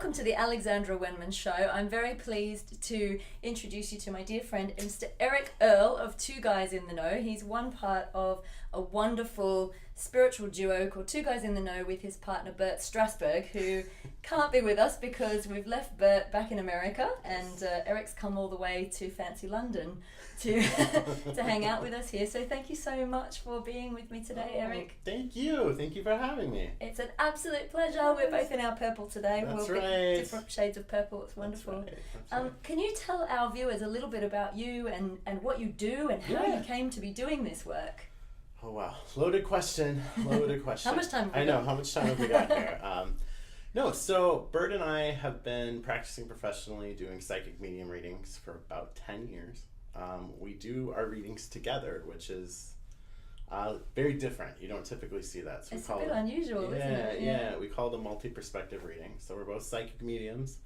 welcome to the Alexandra Wenman Show. I'm very pleased to introduce you to my dear friend, Mr. Eric Earll of Two Guys in the Know. He's one part of a wonderful spiritual duo called Two Guys in the Know with his partner Bert Strassburg, who can't be with us because we've left Bert back in America, and Eric's come all the way to fancy London to to hang out with us here. So thank you so much for being with me today, Eric. Thank you for having me. It's an absolute pleasure. We're both in our purple today. That's we'll right. pick different shades of purple. It's wonderful. That's right. Can you tell our viewers a little bit about you and what you do and how you came to be doing this work? Oh wow, loaded question. How much time have we I know, got? how much time have we got here? So Bert and I have been practicing professionally doing psychic medium readings for about 10 years. We do our readings together, which is very different. You don't typically see that. So It's a bit unusual, isn't it? Yeah, we call it a multi-perspective reading. So we're both psychic mediums.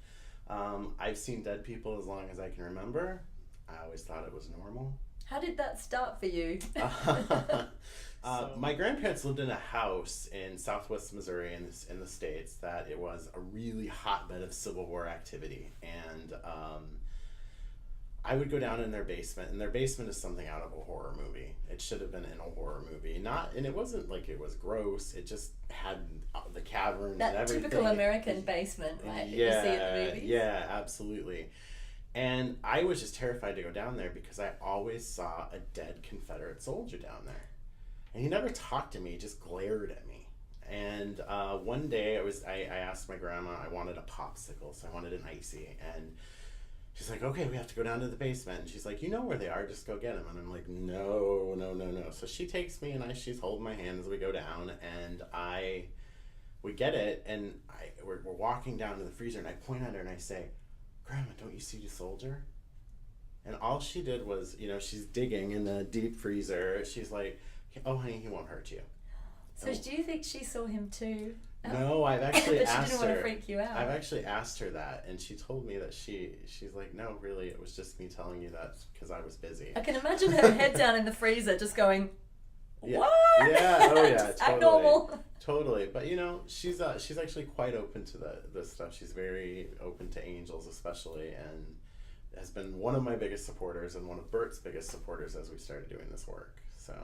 I've seen dead people as long as I can remember. I always thought it was normal. How did that start for you? My grandparents lived in a house in southwest Missouri in the States that it was a really hotbed of Civil War activity. And I would go down in their basement, and their basement is something out of a horror movie. It should have been in a horror movie. And it wasn't like it was gross. It just had the caverns and everything. That typical American basement, right? Yeah, that you see in the movies. Yeah, absolutely. And I was just terrified to go down there because I always saw a dead Confederate soldier down there. And he never talked to me, he just glared at me. And one day I asked my grandma, I wanted a popsicle, so I wanted an icy. And she's like, okay, we have to go down to the basement. And she's like, you know where they are, just go get them. And I'm like, no. So she takes me and she's holding my hand as we go down. And we get it, and we're walking down to the freezer, and I point at her and I say, Grandma, don't you see the soldier? And all she did was, she's digging in the deep freezer. She's like, oh, honey, he won't hurt you. So do you think she saw him too? No, I've actually but asked she didn't her. want to freak you out. I've actually asked her that, and she told me that she's like, no, really, it was just me telling you that because I was busy. I can imagine her head down in the freezer just going, what? Yeah, oh yeah, just totally. act normal. Totally, but she's actually quite open to this stuff. She's very open to angels, especially, and has been one of my biggest supporters and one of Bert's biggest supporters as we started doing this work. So,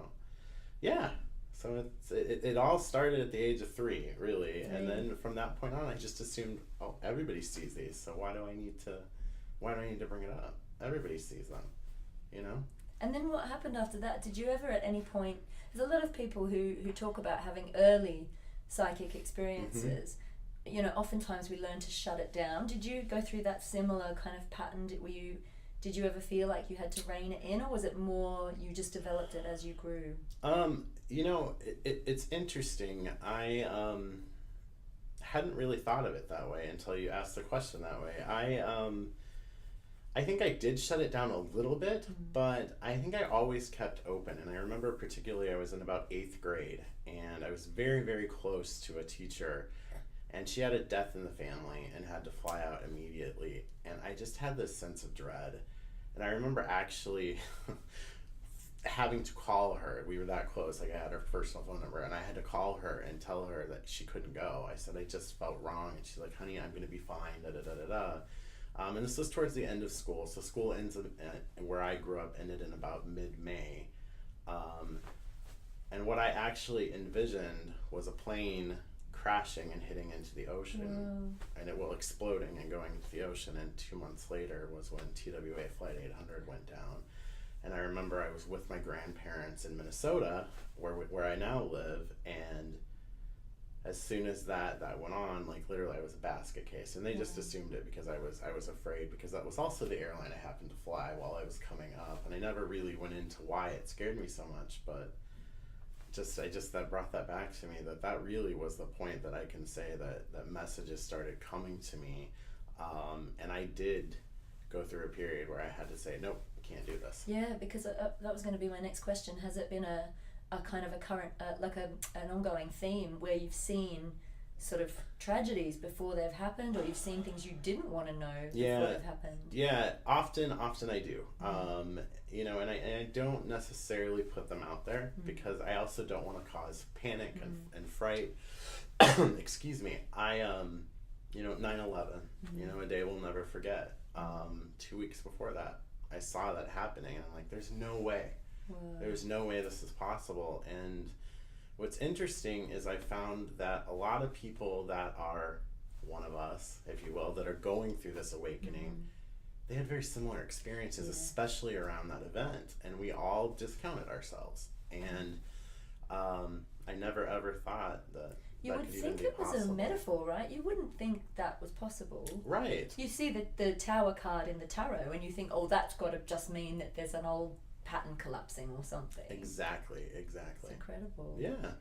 yeah. So it all started at the age of 3, really, and then from that point on, I just assumed, oh, everybody sees these, so why do I need to bring it up? Everybody sees them, And then what happened after that? Did you ever at any point, there's a lot of people who talk about having early psychic experiences. Mm-hmm. Oftentimes we learn to shut it down. Did you go through that similar kind of pattern? Did you ever feel like you had to rein it in, or was it more you just developed it as you grew? It's interesting. I hadn't really thought of it that way until you asked the question that way. I think I did shut it down a little bit, but I think I always kept open. And I remember particularly I was in about 8th grade, and I was very, very close to a teacher, and she had a death in the family and had to fly out immediately. And I just had this sense of dread. And I remember actually having to call her. We were that close. Like, I had her personal phone number, and I had to call her and tell her that she couldn't go. I said, I just felt wrong. And she's like, honey, I'm going to be fine, da-da-da-da-da. And this was towards the end of school. So school ends where I grew up ended in about mid-May. And what I actually envisioned was a plane crashing and hitting into the ocean, and exploding and going into the ocean. And 2 months later was when TWA Flight 800 went down. And I remember I was with my grandparents in Minnesota, where I now live, and as soon as that went on, like literally I was a basket case, and they just assumed it because I was afraid, because that was also the airline I happened to fly while I was coming up, and I never really went into why it scared me so much, but that brought that back to me, that really was the point that I can say that messages started coming to me, and I did go through a period where I had to say, nope, I can't do this. Yeah, because that was going to be my next question. Has it been a kind of a current, an ongoing theme where you've seen sort of tragedies before they've happened, or you've seen things you didn't want to know before they've happened? Yeah, often I do. And I don't necessarily put them out there because I also don't want to cause panic and fright. Excuse me. 9/11, a day we'll never forget. 2 weeks before that, I saw that happening, and I'm like, there's no way. There's no way this is possible. And what's interesting is I found that a lot of people that are one of us, if you will, that are going through this awakening, they had very similar experiences, especially around that event, and we all discounted ourselves. And I never ever thought that you that would could even think be it was possible. a metaphor, right? You wouldn't think that was possible. Right. You see the tower card in the tarot and you think, oh, that's got to just mean that there's an old pattern collapsing or something. Exactly. It's incredible. Yeah.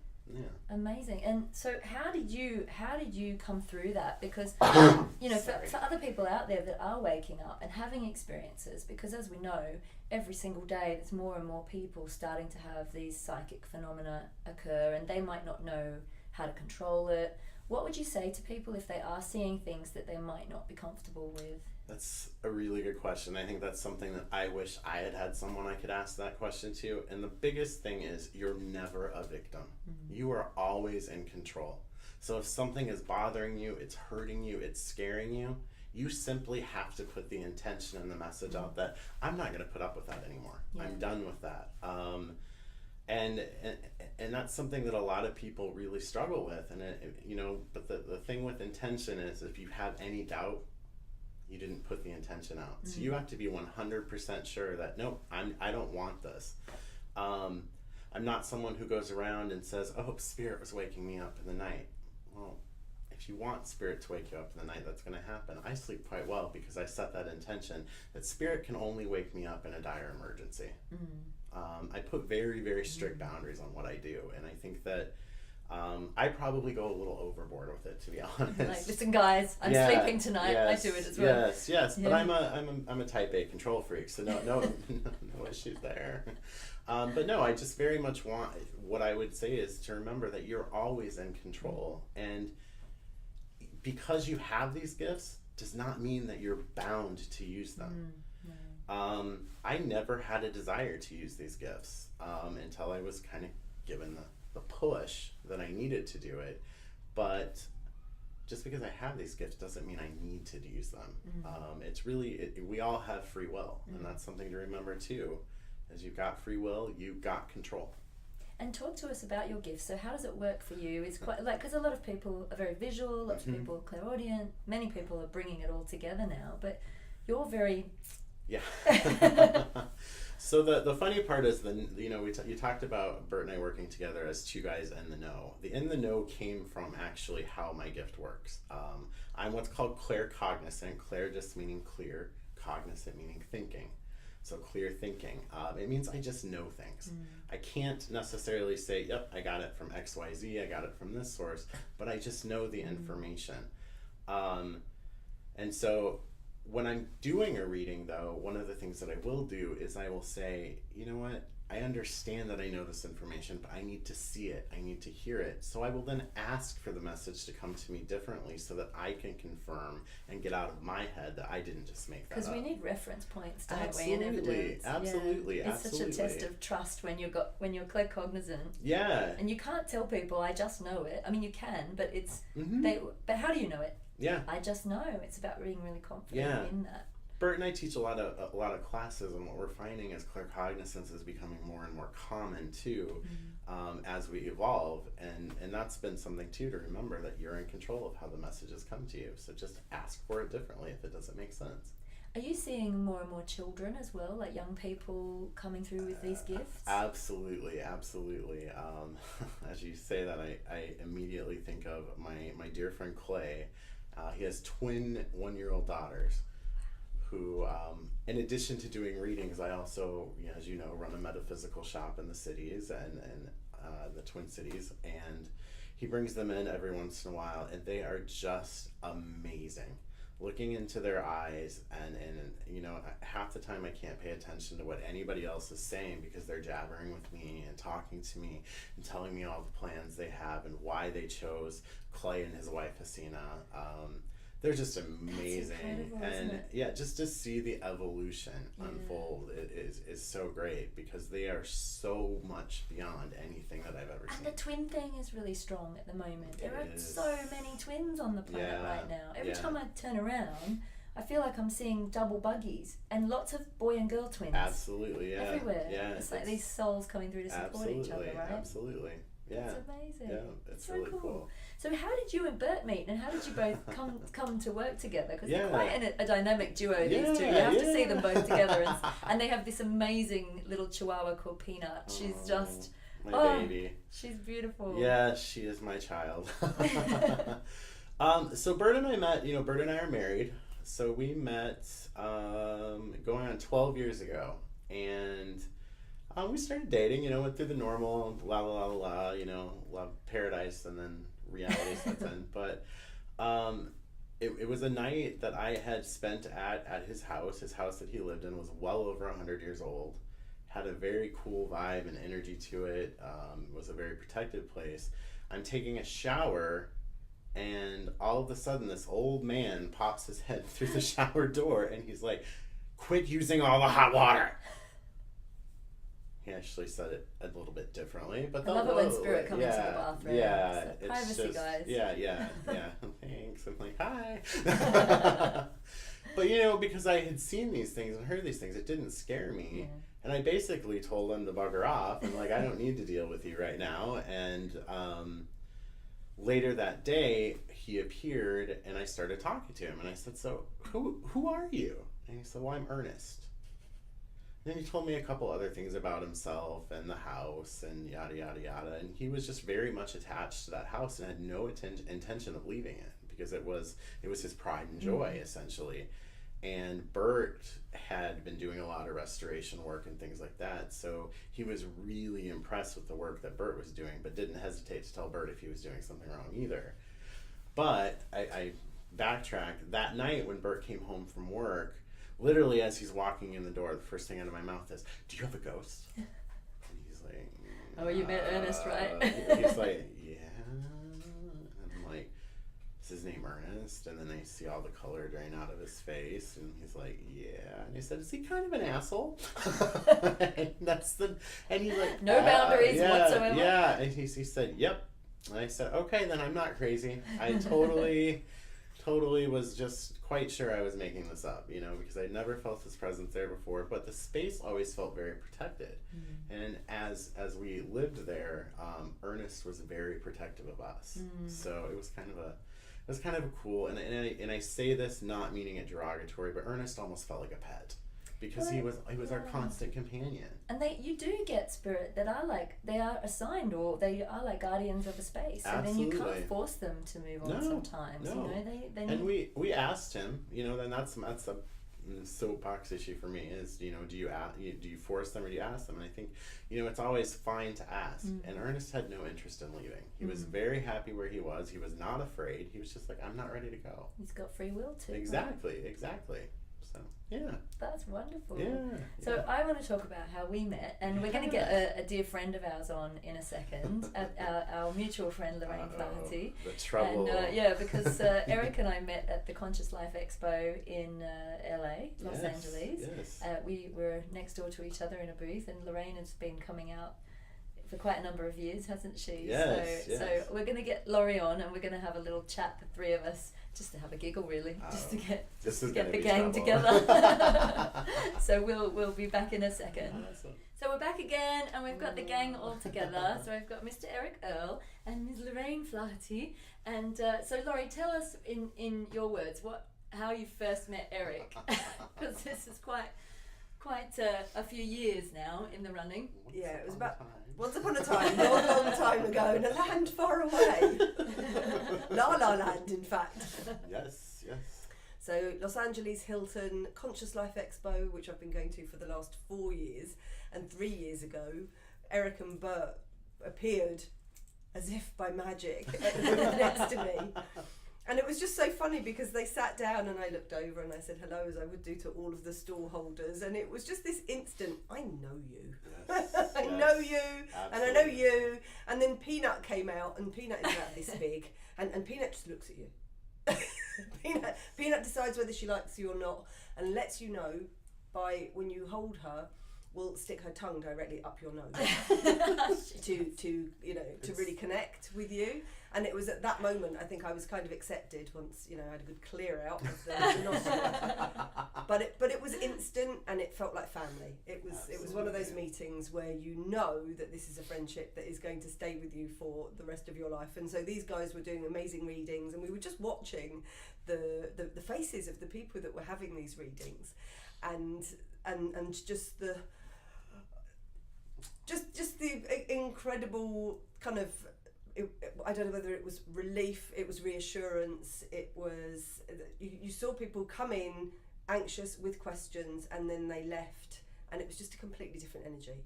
Amazing. And so how did you come through that? Because for other people out there that are waking up and having experiences, because as we know, every single day there's more and more people starting to have these psychic phenomena occur, and they might not know how to control it. What would you say to people if they are seeing things that they might not be comfortable with? That's a really good question. I think that's something that I wish I had someone I could ask that question to. And the biggest thing is, you're never a victim. You are always in control. So if something is bothering you, it's hurting you, it's scaring you, you simply have to put the intention and the message out that I'm not going to put up with that anymore. I'm done with that. And that's something that a lot of people really struggle with. And but the thing with intention is, if you have any doubt, you didn't put the intention out. So you have to be 100% sure that, nope, I don't want this. I'm not someone who goes around and says, oh, Spirit was waking me up in the night. Well, if you want Spirit to wake you up in the night, that's going to happen. I sleep quite well because I set that intention that Spirit can only wake me up in a dire emergency. I put very, very strict boundaries on what I do, and I think that I probably go a little overboard with it, to be honest. Like, listen, guys, I'm sleeping tonight. Yes, I do it as well. Yes. But I'm a type A control freak, so no issues there. But no, I just very much want, what I would say is to remember that you're always in control, and because you have these gifts does not mean that you're bound to use them. I never had a desire to use these gifts until I was kind of given the push that I needed to do it. But just because I have these gifts doesn't mean I need to use them. It's really, we all have free will, and that's something to remember too. As you've got free will, you've got control. And talk to us about your gifts. So how does it work for you? It's quite like, because a lot of people are very visual, lots of people are clairaudient, many people are bringing it all together now, but you're very... Yeah. So the funny part is, you talked about Bert and I working together as two guys in the know. The in the know came from actually how my gift works. I'm what's called claircognizant. Clair just meaning clear, cognizant meaning thinking. So clear thinking. It means I just know things. I can't necessarily say, yep, I got it from XYZ, I got it from this source, but I just know the information. And so when I'm doing a reading, though, one of the things that I will do is I will say, you know what, I understand that I know this information, but I need to see it, I need to hear it. So I will then ask for the message to come to me differently so that I can confirm and get out of my head that I didn't just make that up. Because we need reference points, don't we, and evidence. Absolutely. It's such a test of trust when you're claircognizant. Yeah. And you can't tell people, I just know it. I mean, you can, but it's but how do you know it? Yeah. I just know. It's about being really confident in that. Bert and I teach a lot of classes, and what we're finding is claircognizance is becoming more and more common too, as we evolve, and that's been something too to remember, that you're in control of how the messages come to you. So just ask for it differently if it doesn't make sense. Are you seeing more and more children as well, like young people coming through with these gifts? Absolutely. As you say that, I immediately think of my dear friend Clay. He has twin 1-year-old daughters who, in addition to doing readings, I also, as you know, run a metaphysical shop in the cities and the Twin Cities, and he brings them in every once in a while, and they are just amazing. Looking into their eyes, and half the time I can't pay attention to what anybody else is saying because they're jabbering with me and talking to me and telling me all the plans they have and why they chose Clay and his wife Hasina. they're just amazing. Incredible, isn't it? Yeah, just to see the evolution unfold is so great, because they are so much beyond anything that I've ever And seen. the twin thing is really strong at the moment. There are is. so many twins on the planet right now. Every Yeah. time I turn around, I feel like I'm seeing double buggies and lots of boy and girl twins. Absolutely, yeah. Everywhere. Yeah, It's like these souls coming through to support each other, right? Absolutely. Yeah. It's amazing. Yeah, it's so really cool. So how did you and Bert meet, and how did you both come to work together? Because Yeah. they're quite a dynamic duo, these two. You have to see them both together. And they have this amazing little chihuahua called Peanut. She's just... My baby. She's beautiful. Yeah, she is my child. So Bert and I met, Bert and I are married. So we met going on 12 years ago. And we started dating, went through the normal love paradise, and then reality sets in. But it was a night that I had spent at his house. His house that he lived in was well over 100 years old. Had a very cool vibe and energy to it. Was a very protected place. I'm taking a shower, and all of a sudden this old man pops his head through the shower door, and he's like, "Quit using all the hot water." He actually said it a little bit differently, but I love it when spirit comes into the bathroom. Yeah, So it's privacy, just, guys. Yeah. Thanks. I'm like, hi. But because I had seen these things and heard these things, it didn't scare me. Yeah. And I basically told him to bugger off, and I don't need to deal with you right now. And later that day, he appeared, and I started talking to him, and I said, "So who are you?" And he said, "Well, I'm Ernest." And then he told me a couple other things about himself and the house and yada yada yada, and he was just very much attached to that house and had no intention of leaving it, because it was his pride and joy, essentially. And Bert had been doing a lot of restoration work and things like that, so he was really impressed with the work that Bert was doing, but didn't hesitate to tell Bert if he was doing something wrong either. But I backtrack. That night when Bert came home from work, literally as he's walking in the door, the first thing out of my mouth is, "Do you have a ghost?" And he's like, "Oh, you met Ernest, right?" He's like, "Yeah." And I'm like, "Is his name Ernest?" And then I see all the color drain out of his face, and he's like, "Yeah." And he said, "Is he kind of an asshole?" And he's like, "No boundaries whatsoever." Yeah, and he said, "Yep." And I said, "Okay, then I'm not crazy. I totally was just quite sure I was making this up, because I'd never felt his presence there before, but the space always felt very protected." And as we lived there, Ernest was very protective of us. So it was kind of a cool, and I say this not meaning it derogatory, but Ernest almost felt like a pet, because he was our constant companion. And you do get spirit that are they are assigned, or they are like guardians of a space. Absolutely. And then you can't force them to move on sometimes. No. They And we asked him, then that's a soapbox issue for me is, do you force them or do you ask them? And I think, it's always fine to ask. And Ernest had no interest in leaving. He was very happy where he was. He was not afraid. He was just like, "I'm not ready to go." He's got free will too. Exactly. So, yeah. That's wonderful. Yeah. So I want to talk about how we met, and we're going to get a dear friend of ours on in a second, our mutual friend Lorraine Flaherty. The trouble. And because Eric and I met at the Conscious Life Expo in LA, Los Angeles. Yes. We were next door to each other in a booth, and Lorraine has been coming out for quite a number of years, hasn't she? Yes. So we're going to get Laurie on, and we're going to have a little chat, the three of us, just to have a giggle, really, just to get the gang together. So we'll be back in a second. Awesome. So we're back again, and we've got the gang all together. So we've got Mr. Eric Earll and Ms. Lorraine Flaherty. And so Laurie, tell us in your words how you first met Eric, because this is quite a few years now in the running. It was about once upon a time, long time ago, in a land far away. La La Land, in fact. Yes. So Los Angeles Hilton Conscious Life Expo, which I've been going to for the last 4 years, and 3 years ago, Eric and Bert appeared as if by magic next to me. And it was just so funny because they sat down and I looked over and I said hello, as I would do to all of the stall holders, and it was just this instant, I know you. Yes, I know you, absolutely. and I know you. And then Peanut came out, and Peanut is about this big, and Peanut just looks at you. Peanut decides whether she likes you or not, and lets you know by when you hold her, will stick her tongue directly up your nose to really connect with you. And it was at that moment I think I was kind of accepted once I had a good clear out of the nostril. But it was instant, and it felt like family. It was one of those meetings where you know that this is a friendship that is going to stay with you for the rest of your life. And so these guys were doing amazing readings, and we were just watching the faces of the people that were having these readings, and just the incredible kind of, I don't know whether it was relief, it was reassurance, it was, you saw people come in anxious with questions, and then they left, and it was just a completely different energy.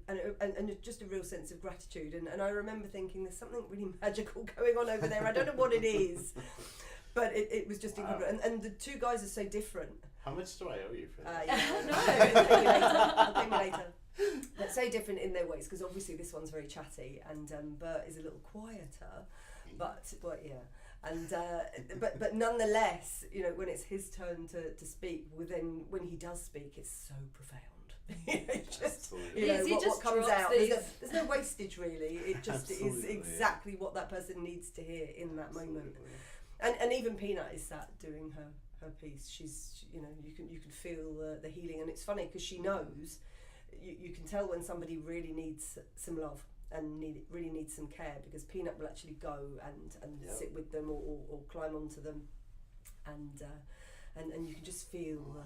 And just a real sense of gratitude. And I remember thinking, there's something really magical going on over there. I don't know what it is, but it was just incredible. And the two guys are so different. How much do I owe you for that? I'll pay you later. But so different in their ways, because obviously this one's very chatty, and Bert is a little quieter, but yeah, and but nonetheless, when it's his turn to speak, when he does speak, it's so profound. What comes out. There's no wastage really. It just is exactly what that person needs to hear in that moment. And even Peanut is sat doing her piece. She's you can feel the healing, and it's funny because she knows. You can tell when somebody really needs some love and really needs some care, because Peanut will actually go and sit with them or climb onto them, and you can just feel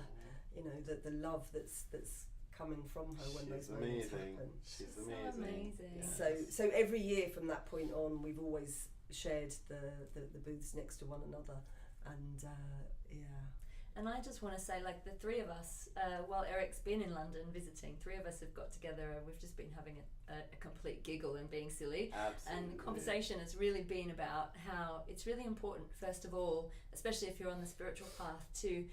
the love that's coming from her when those moments happen. She's amazing. Yes. So every year from that point on, we've always shared the booths next to one another, and And I just want to say, like, the three of us, while Eric's been in London visiting, three of us have got together and we've just been having a complete giggle and being silly. Absolutely. And the conversation has really been about how it's really important, first of all, especially if you're on the spiritual path, to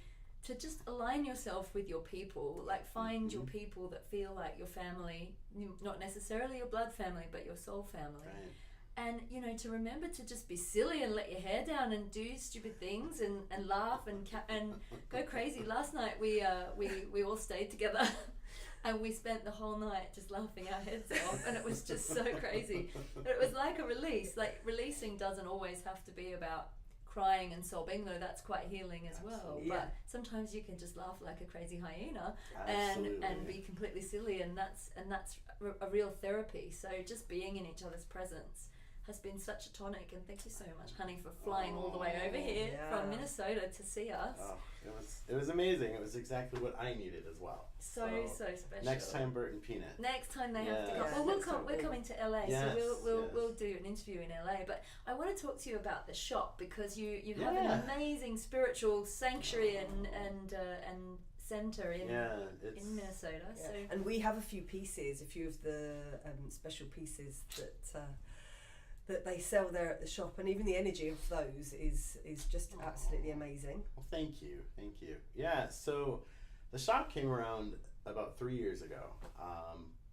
just align yourself with your people. Like, find your people that feel like your family, not necessarily your blood family, but your soul family. Right. And to remember to just be silly and let your hair down and do stupid things and laugh and go crazy. Last night we all stayed together and we spent the whole night just laughing our heads off, and it was just so crazy. But it was like a release. Like, releasing doesn't always have to be about crying and sobbing, though that's quite healing as well. Yeah. But sometimes you can just laugh like a crazy hyena and be completely silly, and that's a real therapy. So just being in each other's presence has been such a tonic, and thank you so much, honey, for flying all the way over here from Minnesota to see us. Oh, it was amazing. It was exactly what I needed as well. So special. Next time, Bert and Peanut. Next time they have to come. Yeah, Well, we're coming to LA, Yes, so we'll do an interview in LA. But I want to talk to you about the shop, because you have an amazing spiritual sanctuary and center in Minnesota. Yeah. So and we have a few of the special pieces that they sell there at the shop, and even the energy of those is just absolutely amazing. Well, thank you. Yeah, so the shop came around about 3 years ago.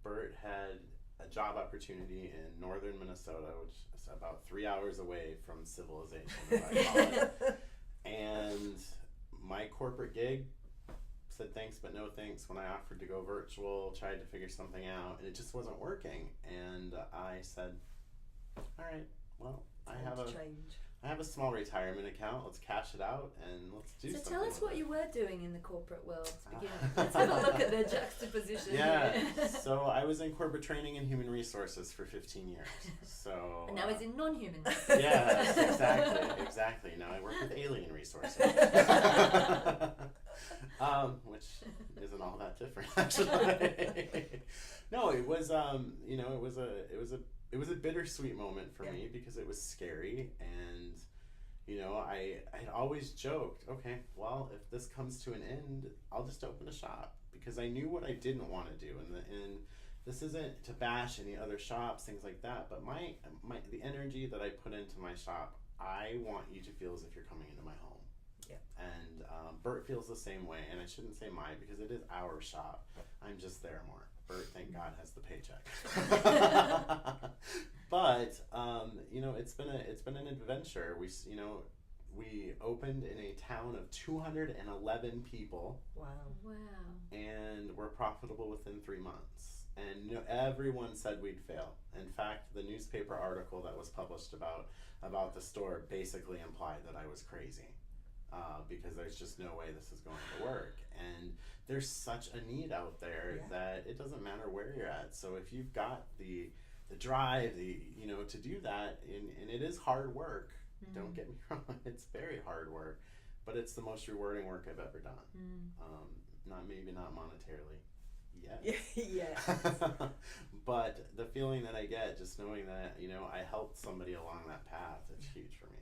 Bert had a job opportunity in northern Minnesota, which is about 3 hours away from civilization, as I call it. And my corporate gig said thanks but no thanks when I offered to go virtual, tried to figure something out, and it just wasn't working. And I said, all right, well, I have a small retirement account. Let's cash it out and let's do something. So tell us what you were doing in the corporate world to begin with. Let's have a look at the juxtaposition. Yeah, so I was in corporate training and human resources for 15 years. So and now it's in non-human. Yeah, exactly. Now I work with alien resources. Which isn't all that different, actually. No, it was it was a bittersweet moment for me, because it was scary, and I had always joked, okay, well, if this comes to an end, I'll just open a shop, because I knew what I didn't want to do, and this isn't to bash any other shops, things like that, but the energy that I put into my shop, I want you to feel as if you're coming into my home. Yeah. And Bert feels the same way, and I shouldn't say my, because it is our shop. I'm just there more. Bert, thank God, has the paycheck. But it's been an adventure. we opened in a town of 211 people. Wow. And we're profitable within 3 months. And everyone said we'd fail. In fact, the newspaper article that was published about the store basically implied that I was crazy. Because there's just no way this is going to work. And there's such a need out there that it doesn't matter where you're at. So if you've got the drive, to do that, and it is hard work. Don't get me wrong, it's very hard work, but it's the most rewarding work I've ever done. Not monetarily yet. Yeah. But the feeling that I get just knowing that, I helped somebody along that path, it's huge for me.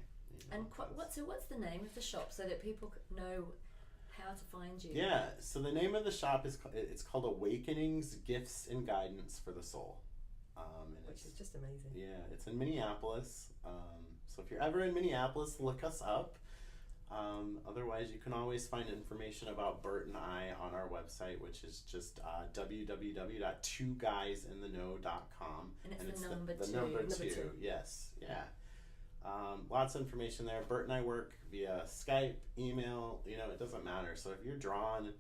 And what's the name of the shop so that people know how to find you? Yeah, so the name of the shop it's called Awakenings, Gifts and Guidance for the Soul. Which is just amazing. Yeah, it's in Minneapolis. So if you're ever in Minneapolis, look us up. Otherwise, you can always find information about Bert and I on our website, which is just www.twoguysintheknow.com. And it's the number the two. number two. Yes, yeah. Lots of information there. Bert and I work via Skype, email, it doesn't matter. So if you're drawn,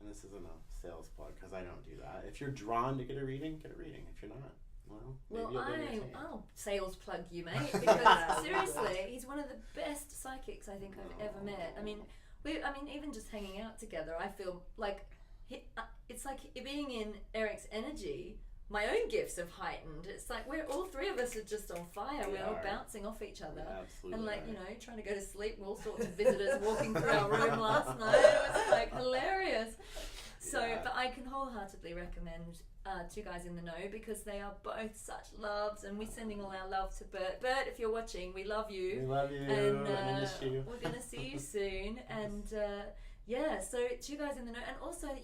and this isn't a sales plug because I don't do that. If you're drawn to get a reading, get a reading. If you're not, I'll sales plug you, mate, because seriously, he's one of the best psychics I think I've ever met. I mean, even just hanging out together, I feel like it's like being in Eric's energy. My own gifts have heightened. It's like we're all three of us are just on fire. We're all bouncing off each other, and trying to go to sleep. All sorts of visitors walking through our room last night. It was like hilarious. So, but I can wholeheartely recommend Two Guys in the Know because they are both such loves, and we're sending all our love to Bert. Bert, if you're watching, we love you. We love you. And I miss you. we're gonna see you soon. And so Two Guys in the Know, and also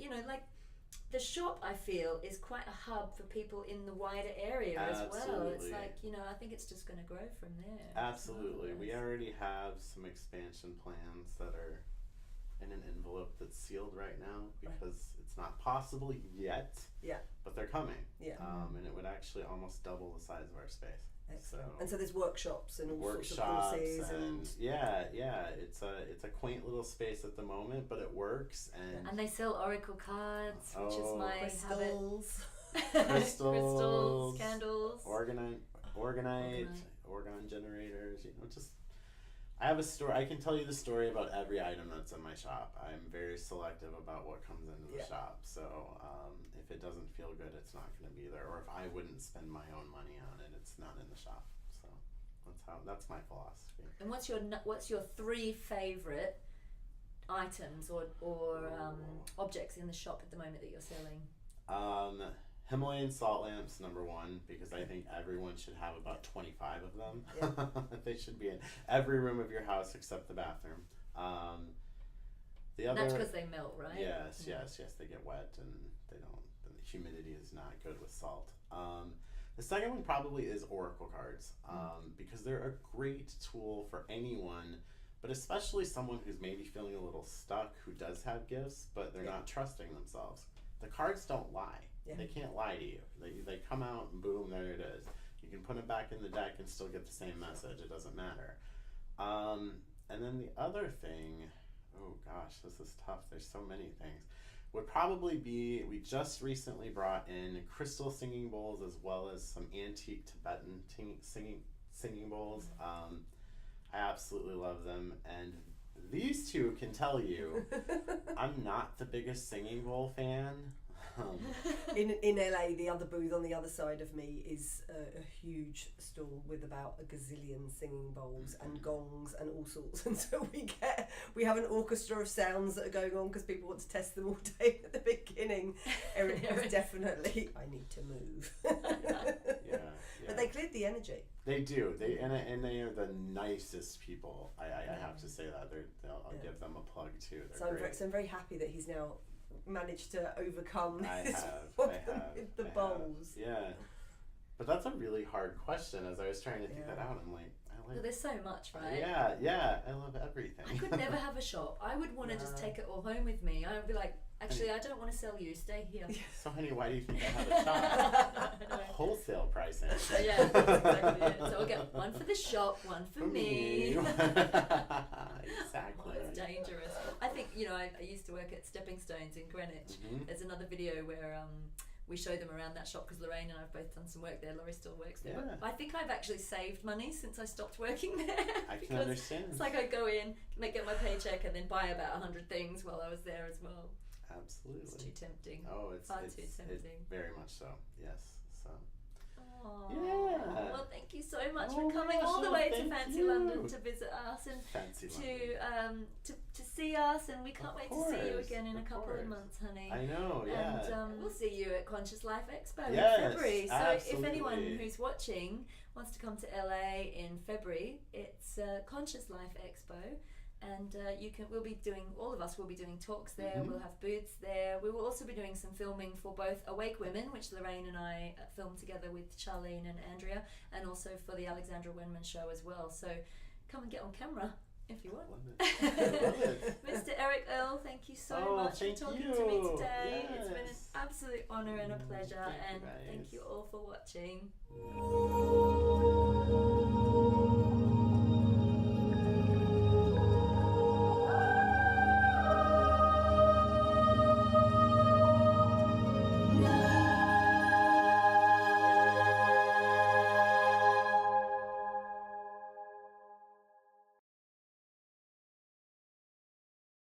the shop I feel is quite a hub for people in the wider area as well. It's like I think it's just going to grow from there. Absolutely, we already have some expansion plans that are in an envelope that's sealed right now because it's not possible yet. Yeah. But they're coming. Yeah. And it would actually almost double the size of our space. Excellent. And so there's workshops and all sorts of workshops courses and it's a quaint little space at the moment, but it works. And they sell oracle cards, which is my crystals. Crystals, candles, organ generators. I have a story. I can tell you the story about every item that's in my shop. I'm very selective about what comes into the shop. So if it doesn't feel good, it's not going to be there. Or if I wouldn't spend my own money on it, it's not in the shop. So that's my philosophy. And what's your 3 favorite items or objects in the shop at the moment that you're selling? Himalayan salt lamps, number 1, because I think everyone should have about 25 of them. Yeah. They should be in every room of your house except the bathroom. That's because they melt, right? Yes, they get wet and the humidity is not good with salt. The second one probably is oracle cards, because they're a great tool for anyone, but especially someone who's maybe feeling a little stuck, who does have gifts, but they're not trusting themselves. The cards don't lie. Yeah. They can't lie to you. They come out and boom, there it is. You can put them back in the deck and still get the same message. It doesn't matter. And then the other thing, oh gosh, this is tough. There's so many things. Would probably be, we just recently brought in crystal singing bowls as well as some antique Tibetan singing bowls. I absolutely love them. And these two can tell you I'm not the biggest singing bowl fan. In LA, the other booth on the other side of me is a huge stall with about a gazillion singing bowls and gongs and all sorts, and so we have an orchestra of sounds that are going on because people want to test them all day at the beginning. Eric was definitely, I need to move. Yeah. But they cleared the energy. They do. They are the nicest people. I have to say that. I'll give them a plug too. So I'm very happy that he's now managed to overcome this with the bowls. Yeah. But that's a really hard question. As I was trying to think that out, I'm like, well, there's so much, right? Yeah, I love everything. I could never have a shop. I would want to just take it all home with me. I would be like, Actually, I don't want to sell you. Stay here. So, honey, why do you think I have a shop? Wholesale pricing. Yeah, that's exactly it. So I'll get one for the shop, one for me. Exactly. Oh, it's dangerous. I think, you know, I used to work at Stepping Stones in Greenwich. Mm-hmm. There's another video where we show them around that shop because Lorraine and I've both done some work there. Laurie still works there. Yeah. But I think I've actually saved money since I stopped working there. I can understand. It's like I go in, get my paycheck, and then buy about 100 things while I was there as well. Absolutely. It's too tempting. Oh, it's far too tempting. Very much so. Yes. So. Aww. Yeah. Well, thank you so much for Oh my coming gosh, all the oh, way to thank Fancy you. London to visit us and Fancy to see us, and we can't wait to see you course, again in a of couple course. of months, honey. I know. Yeah. And we'll see you at Conscious Life Expo Yes, in February. So absolutely. if anyone who's watching wants to come to LA in February, it's Conscious Life Expo. And all of us will be doing talks there. Mm-hmm. We'll have booths there. We will also be doing some filming for both Awake Women, which Lorraine and I filmed together with Charlene and Andrea, and also for the Alexandra Wenman show as well. So come and get on camera if you want. Love it. Love it. Mr. Eric Earl, thank you so much for thank talking you. to me today. Yes. It's been an absolute honour and a pleasure, Thank you, and guys. thank you all for watching.